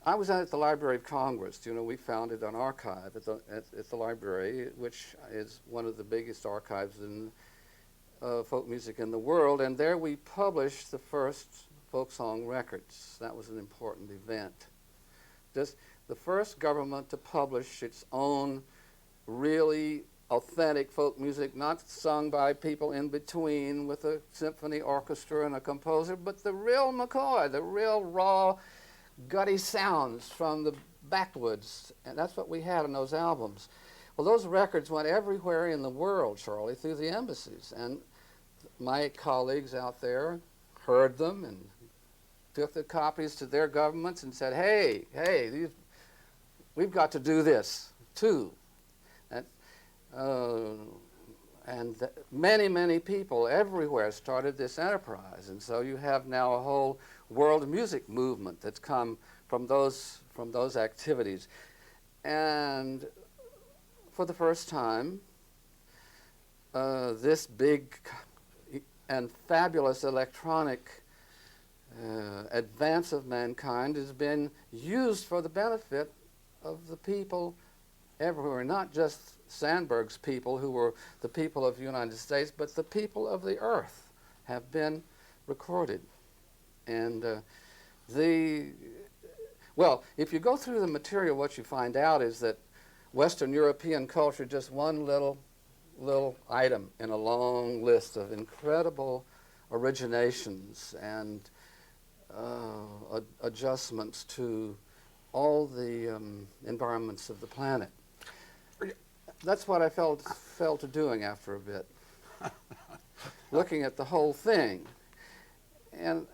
I was at the Library of Congress. You know, we founded an archive at the library, which is one of the biggest archives in folk music in the world, and there we published the first folk song records. That was an important event. Just the first government to publish its own really authentic folk music, not sung by people in between with a symphony orchestra and a composer, but the real McCoy, the real raw, gutty sounds from the backwoods. And that's what we had in those albums. Well, those records went everywhere in the world, Charlie, through the embassies. And my colleagues out there heard them and took the copies to their governments and said, hey, we've got to do this too. Many, many people everywhere started this enterprise. And so you have now a whole world music movement that's come from those activities. And for the first time, this big and fabulous electronic advance of mankind has been used for the benefit of the people everywhere, not just Sandberg's people, who were the people of the United States, but the people of the earth have been recorded. And well, if you go through the material, what you find out is that Western European culture, just one little item in a long list of incredible originations and adjustments to all the environments of the planet. That's what I fell to doing after a bit, looking at the whole thing. And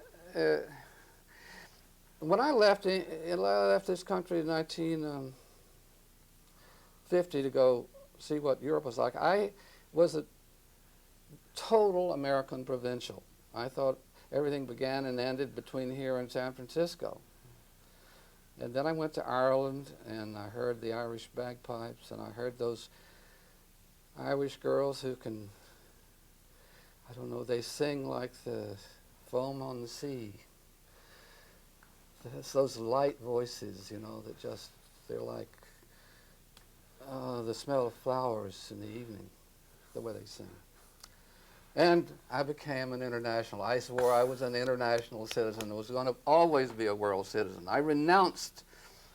when I left this country in 1950 to go see what Europe was like, I was a total American provincial. I thought everything began and ended between here and San Francisco. And then I went to Ireland, and I heard the Irish bagpipes, and I heard those Irish girls who can, I don't know, they sing like the foam on the sea. It's those light voices, you know, that just, they're like the smell of flowers in the evening, the way they sing. And I became an international. I swore I was an international citizen. I was going to always be a world citizen. I renounced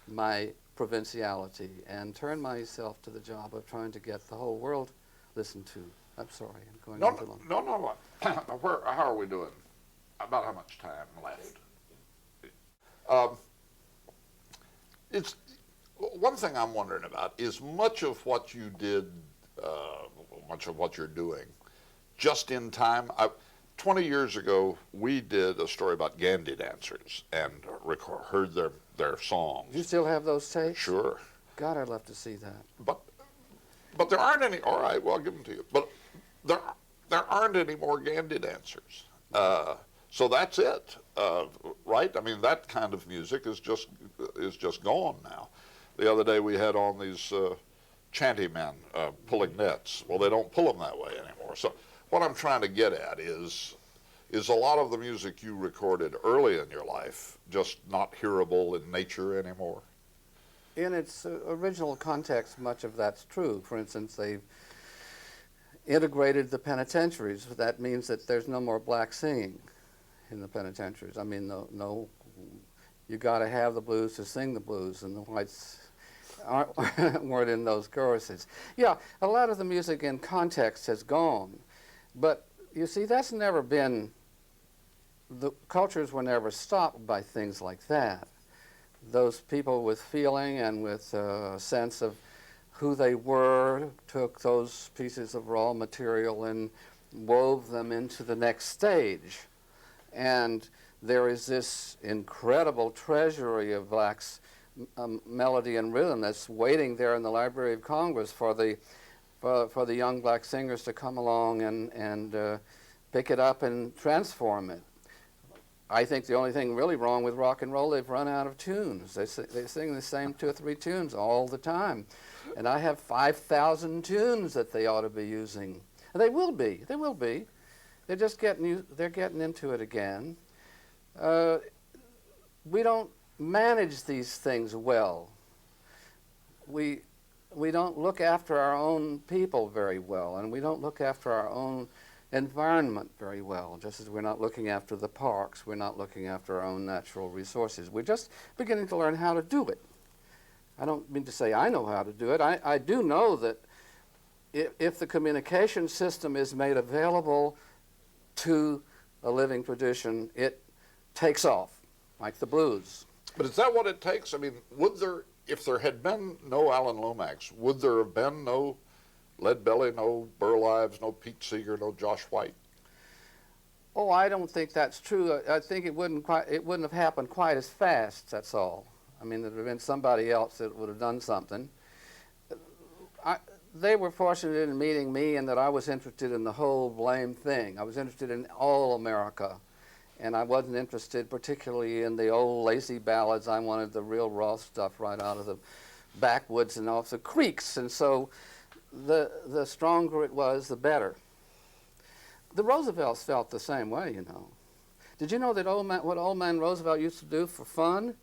my provinciality and turned myself to the job of trying to get the whole world listened to. I'm sorry, I'm going on too long. No. How are we doing? About how much time left? It's one thing I'm wondering about is much of what you did, much of what you're doing, just in time. 20 years ago, we did a story about Gandhi dancers and heard their songs. You still have those tapes? Sure. God, I'd love to see that. But there aren't any. All right, well, I'll give them to you. But there aren't any more Gandhi dancers. So that's it, right? I mean, that kind of music is just gone now. The other day we had on these chanty men pulling nets. Well, they don't pull them that way anymore. So what I'm trying to get at is a lot of the music you recorded early in your life just not hearable in nature anymore? In its original context, much of that's true. For instance, they've integrated the penitentiaries. That means that there's no more black singing in the penitentiaries. I mean, no, you got to have the blues to sing the blues, and the whites weren't in those choruses. Yeah, a lot of the music in context has gone, but you see, that's never been, the cultures were never stopped by things like that. Those people with feeling and with a sense of who they were took those pieces of raw material and wove them into the next stage. And there is this incredible treasury of blacks' melody and rhythm that's waiting there in the Library of Congress for the young black singers to come along and pick it up and transform it. I think the only thing really wrong with rock and roll, they've run out of tunes. They sing the same 2 or 3 tunes all the time. And I have 5,000 tunes that they ought to be using. And they will be. They're just getting into it again. We don't manage these things well. We don't look after our own people very well, and we don't look after our own environment very well, just as we're not looking after the parks, we're not looking after our own natural resources. We're just beginning to learn how to do it. I don't mean to say I know how to do it. I do know that if the communication system is made available to a living tradition, it takes off, like the blues. But is that what it takes? I mean, if there had been no Alan Lomax, would there have been no Lead Belly, no Burl Ives, no Pete Seeger, no Josh White? Oh, I don't think that's true. I think it wouldn't have happened quite as fast, that's all. I mean, there would have been somebody else that would have done something. They were fortunate in meeting me in that I was interested in the whole blame thing. I was interested in all America, and I wasn't interested particularly in the old lazy ballads. I wanted the real raw stuff right out of the backwoods and off the creeks, and so the stronger it was, the better. The Roosevelts felt the same way, you know. Did you know that what old man Roosevelt used to do for fun?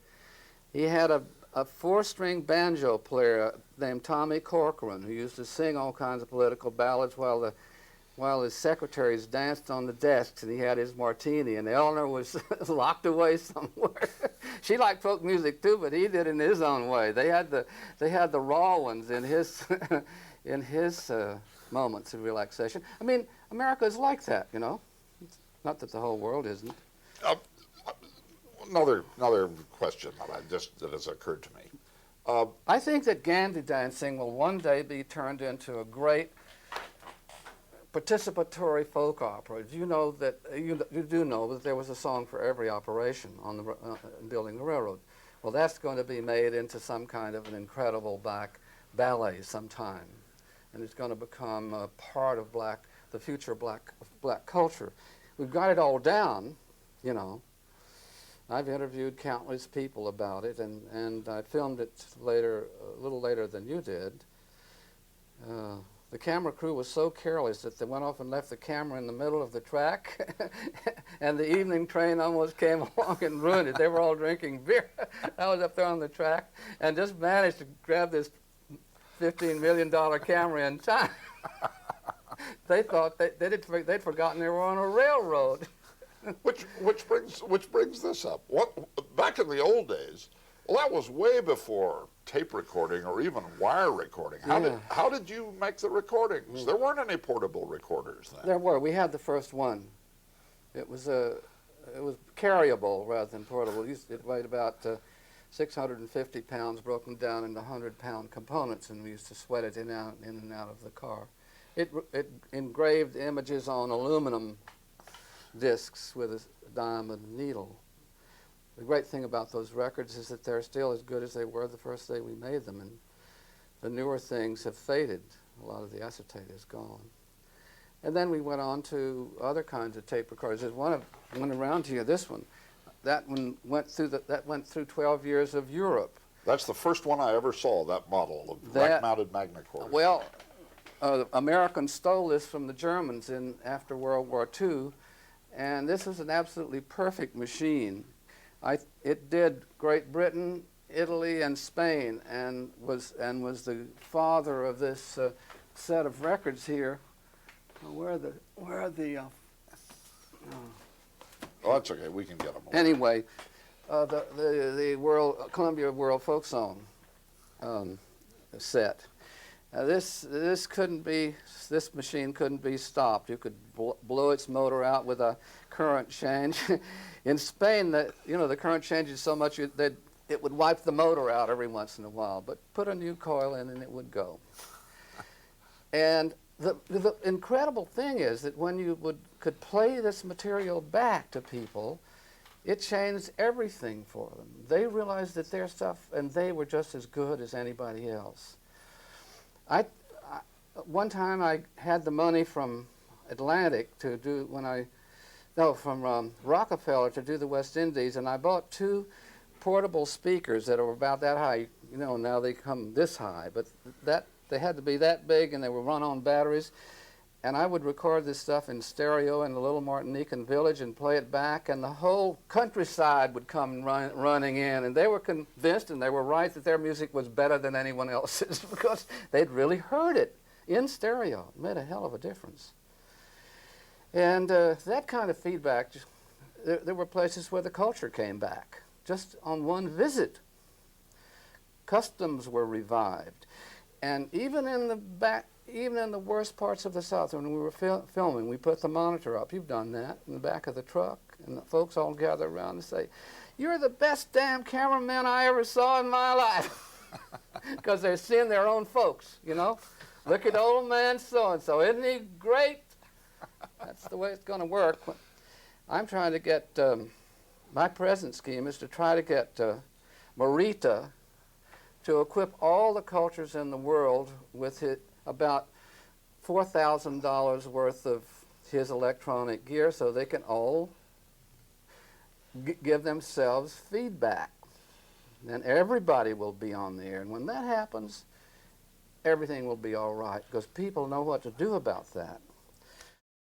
He had a four-string banjo player named Tommy Corcoran who used to sing all kinds of political ballads while his secretaries danced on the desks, and he had his martini, and Eleanor was locked away somewhere. She liked folk music too, but he did it in his own way. They had the raw ones in his in his moments of relaxation. I mean, America is like that, you know. Not that the whole world isn't. Another question that has occurred to me. I think that Gandhi dancing will one day be turned into a great participatory folk opera. Do you know that you do know that there was a song for every operation on the building the railroad? Well, that's going to be made into some kind of an incredible black ballet sometime, and it's going to become a part of the future black culture. We've got it all down, you know. I've interviewed countless people about it, and I filmed it later, a little later than you did. The camera crew was so careless that they went off and left the camera in the middle of the track, and the evening train almost came along and ruined it. They were all drinking beer. I was up there on the track and just managed to grab this $15 million camera in time. They thought they'd forgotten they were on a railroad. Which brings this up. Back in the old days, well, that was way before tape recording or even wire recording. How did you make the recordings? There weren't any portable recorders then. There were. We had the first one. It was carryable rather than portable. It weighed about 650 pounds, broken down into 100-pound components, and we used to sweat it in and out of the car. It engraved images on aluminum discs with a diamond needle. The great thing about those records is that they're still as good as they were the first day we made them, and the newer things have faded. A lot of the acetate is gone. And then we went on to other kinds of tape recorders. There's one around here, this one. That one went through 12 years of Europe. That's the first one I ever saw, that model of rack-mounted Magnecorder. Well, Americans stole this from the Germans after World War II, and this is an absolutely perfect machine. It did Great Britain, Italy, and Spain, and was the father of this set of records here. Where are the? Oh, that's okay. We can get them. Anyway, the Columbia World Folk Song set. This machine couldn't be stopped. You could blow its motor out with a current change. In Spain, the current changes so much that it would wipe the motor out every once in a while. But put a new coil in and it would go. And the incredible thing is that when you could play this material back to people, it changed everything for them. They realized that their stuff, and they were just as good as anybody else. One time I had the money from Atlantic to do from Rockefeller to do the West Indies, and I bought two portable speakers that are about that high. You know, now they come this high, but they had to be that big, and they were run on batteries. And I would record this stuff in stereo in the little Martinican village and play it back, and the whole countryside would come running in, and they were convinced, and they were right, that their music was better than anyone else's because they'd really heard it in stereo. It made a hell of a difference. And that kind of feedback, there were places where the culture came back, just on one visit. Customs were revived. And even in the worst parts of the South, when we were filming, we put the monitor up. You've done that in the back of the truck, and the folks all gather around and say, "You're the best damn cameraman I ever saw in my life," because they're seeing their own folks. You know, look at old man so and so, isn't he great? That's the way it's going to work. I'm trying to get my present scheme is to try to get Morita to equip all the cultures in the world with about $4,000 worth of his electronic gear, so they can all give themselves feedback. Then everybody will be on the air, and when that happens, everything will be all right, because people know what to do about that.